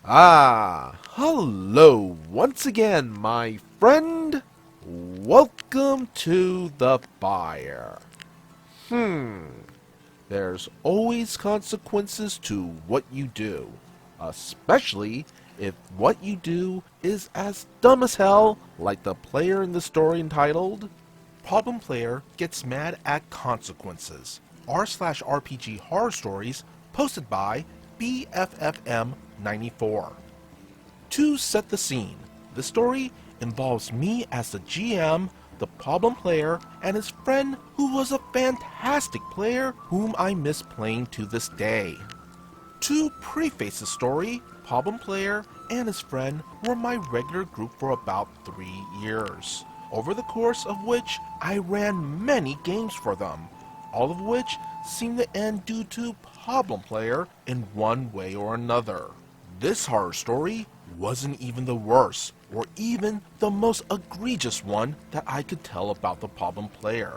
Hello once again, my friend. Welcome to the fire. Hmm, there's always consequences to what you do, especially if what you do is as dumb as hell, like the player in the story entitled Problem Player Gets Mad at Consequences, r/RPG Horror Stories, posted by BFFM94. To set the scene, the story involves me as the GM, the problem player, and his friend who was a fantastic player whom I miss playing to this day. To preface the story, problem player and his friend were my regular group for about 3 years, over the course of which I ran many games for them, all of which seemed to end due to problem player in one way or another. This horror story wasn't even the worst, or even the most egregious one that I could tell about the problem player,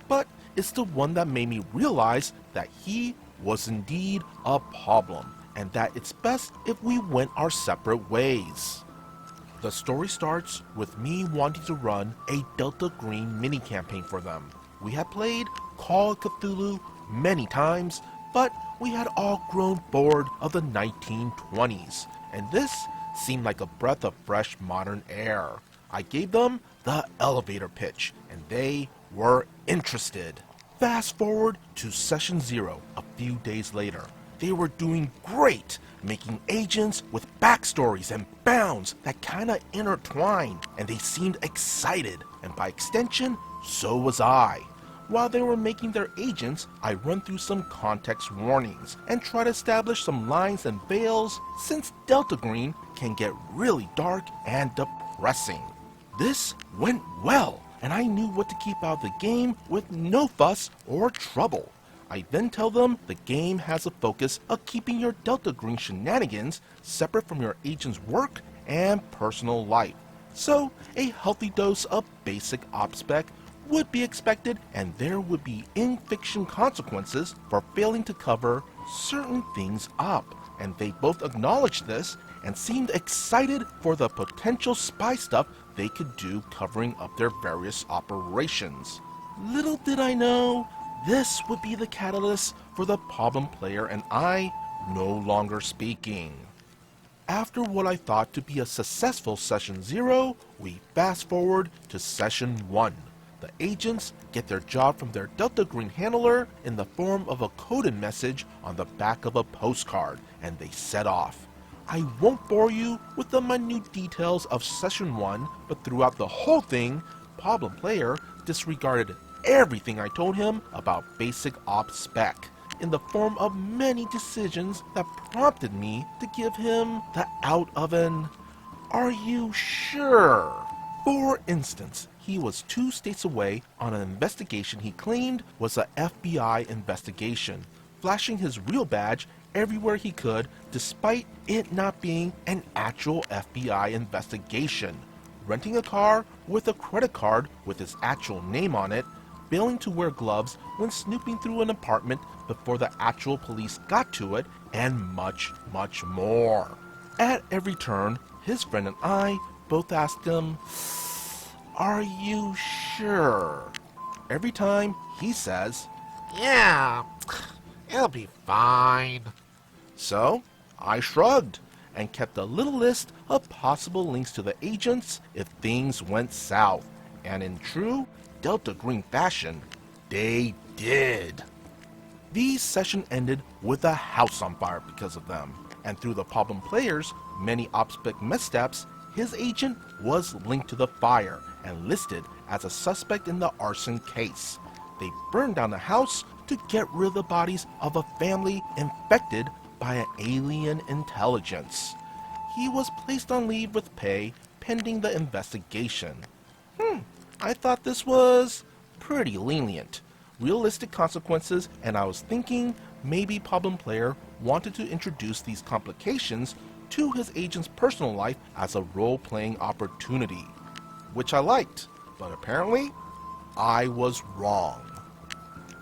but it's the one that made me realize that he was indeed a problem, and that it's best if we went our separate ways. The story starts with me wanting to run a Delta Green mini campaign for them. We had played Call of Cthulhu many times, but we had all grown bored of the 1920s, and this seemed like a breath of fresh modern air. I gave them the elevator pitch, and they were interested. Fast forward to session 0 a few days later. They were doing great, making agents with backstories and bounds that kinda intertwined, and they seemed excited, and by extension, so was I. While they were making their agents, I run through some context warnings and try to establish some lines and veils, since Delta Green can get really dark and depressing. This went well, and I knew what to keep out of the game with no fuss or trouble. I then tell them the game has a focus of keeping your Delta Green shenanigans separate from your agent's work and personal life. So, a healthy dose of basic OpSpec would be expected, and there would be in-fiction consequences for failing to cover certain things up. And they both acknowledged this and seemed excited for the potential spy stuff they could do covering up their various operations. Little did I know, this would be the catalyst for the problem player and I no longer speaking. After what I thought to be a successful session 0, we fast forward to session 1. The agents get their job from their Delta Green handler in the form of a coded message on the back of a postcard, and they set off. I won't bore you with the minute details of session 1, but throughout the whole thing, problem player disregarded everything I told him about basic ops spec, in the form of many decisions that prompted me to give him the out of an "Are you sure?" For instance, he was 2 states away on an investigation he claimed was a FBI investigation, flashing his real badge everywhere he could despite it not being an actual FBI investigation, renting a car with a credit card with his actual name on it, failing to wear gloves when snooping through an apartment before the actual police got to it, and much, much more. At every turn, his friend and I both asked him, "Are you sure?" Every time he says, Yeah, it'll be fine. so I shrugged and kept a little list of possible links to the agents if things went south. And in true Delta Green fashion, they did. The session ended with a house on fire because of them, and through the problem player's many OpSpec missteps, his agent was linked to the fire and listed as a suspect in the arson case. They burned down the house to get rid of the bodies of a family infected by an alien intelligence. He was placed on leave with pay pending the investigation. I thought this was pretty lenient. Realistic consequences, and I was thinking maybe problem player wanted to introduce these complications to his agent's personal life as a role-playing opportunity, which I liked, but apparently I was wrong.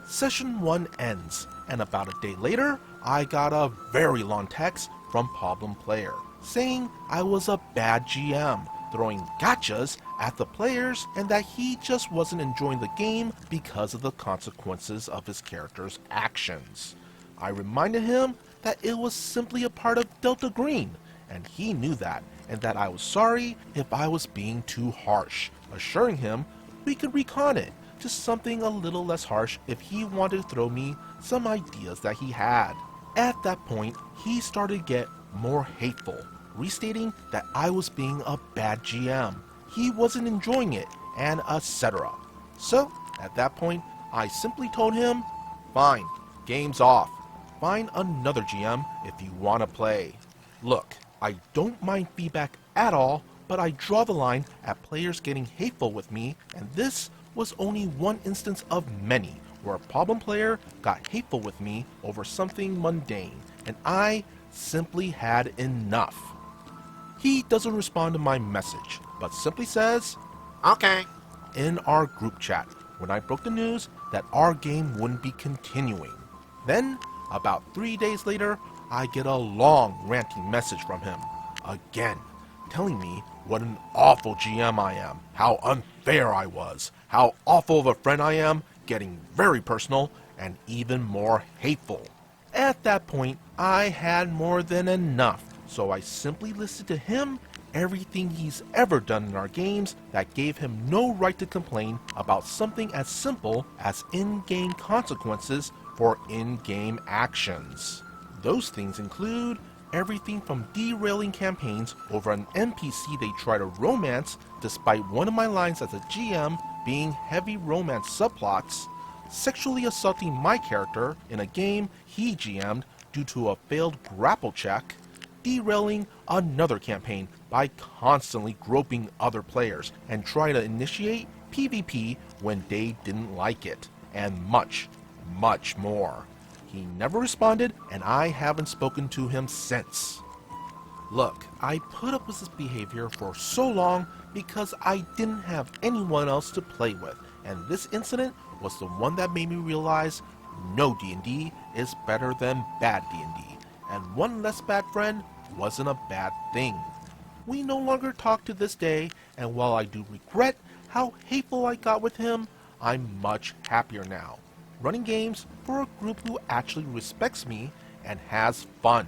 Session 1 ends, and about a day later, I got a very long text from Problem Player, saying I was a bad GM, throwing gotchas at the players, and that he just wasn't enjoying the game because of the consequences of his character's actions. I reminded him that it was simply a part of Delta Green, and he knew that, and that I was sorry if I was being too harsh, assuring him we could recon it to something a little less harsh if he wanted to throw me some ideas that he had. At that point, he started to get more hateful, restating that I was being a bad GM, he wasn't enjoying it, and etc. So, at that point, I simply told him, fine, game's off. Find another GM if you want to play. Look, I don't mind feedback at all, but I draw the line at players getting hateful with me, and this was only one instance of many where a problem player got hateful with me over something mundane, and I simply had enough. He doesn't respond to my message, but simply says, Okay. in our group chat when I broke the news that our game wouldn't be continuing. Then, about 3 days later, I get a long ranting message from him, again, telling me what an awful GM I am, how unfair I was, how awful of a friend I am, getting very personal and even more hateful. At that point, I had more than enough, so I simply listed to him everything he's ever done in our games that gave him no right to complain about something as simple as in-game consequences for in-game actions. Those things include everything from derailing campaigns over an NPC they try to romance despite one of my lines as a GM being heavy romance subplots, sexually assaulting my character in a game he GM'd due to a failed grapple check, derailing another campaign by constantly groping other players and trying to initiate PvP when they didn't like it, and much, much more. He never responded, and I haven't spoken to him since. Look, I put up with this behavior for so long because I didn't have anyone else to play with, and this incident was the one that made me realize no D&D is better than bad D&D, and one less bad friend wasn't a bad thing. We no longer talk to this day, and while I do regret how hateful I got with him, I'm much happier now, running games for a group who actually respects me and has fun.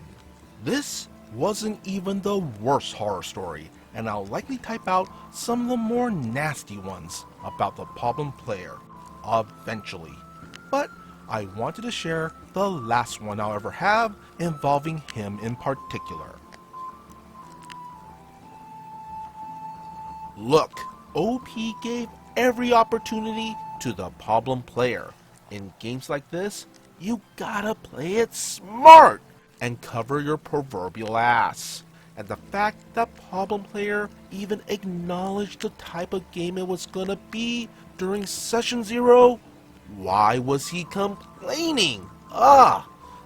This wasn't even the worst horror story, and I'll likely type out some of the more nasty ones about the problem player eventually. But I wanted to share the last one I'll ever have involving him in particular. Look, OP gave every opportunity to the problem player. In games like this, you gotta play it smart and cover your proverbial ass. And the fact that problem player even acknowledged the type of game it was gonna be during session 0, why was he complaining?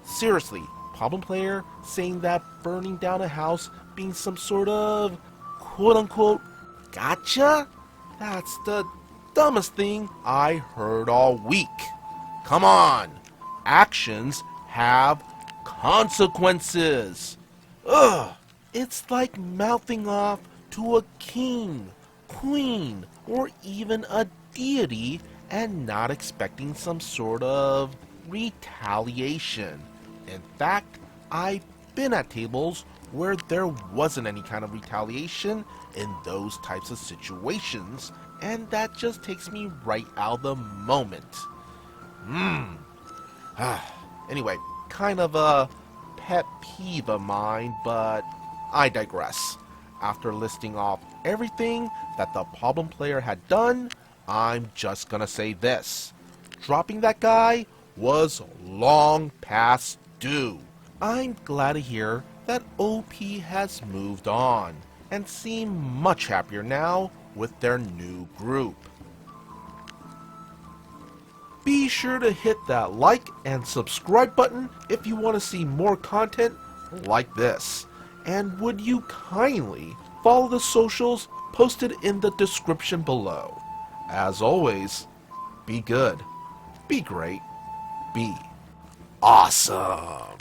Seriously, problem player saying that burning down a house being some sort of quote-unquote gotcha? That's the dumbest thing I heard all week. Come on, actions have consequences. It's like mouthing off to a king, queen, or even a deity and not expecting some sort of retaliation. In fact, I've been at tables where there wasn't any kind of retaliation in those types of situations, and that just takes me right out of the moment. Anyway, kind of a pet peeve of mine, but I digress. After listing off everything that the problem player had done, I'm just gonna say this. Dropping that guy was long past due. I'm glad to hear that OP has moved on and seem much happier now with their new group. Be sure to hit that like and subscribe button if you want to see more content like this. And would you kindly follow the socials posted in the description below. As always, be good, be great, be awesome.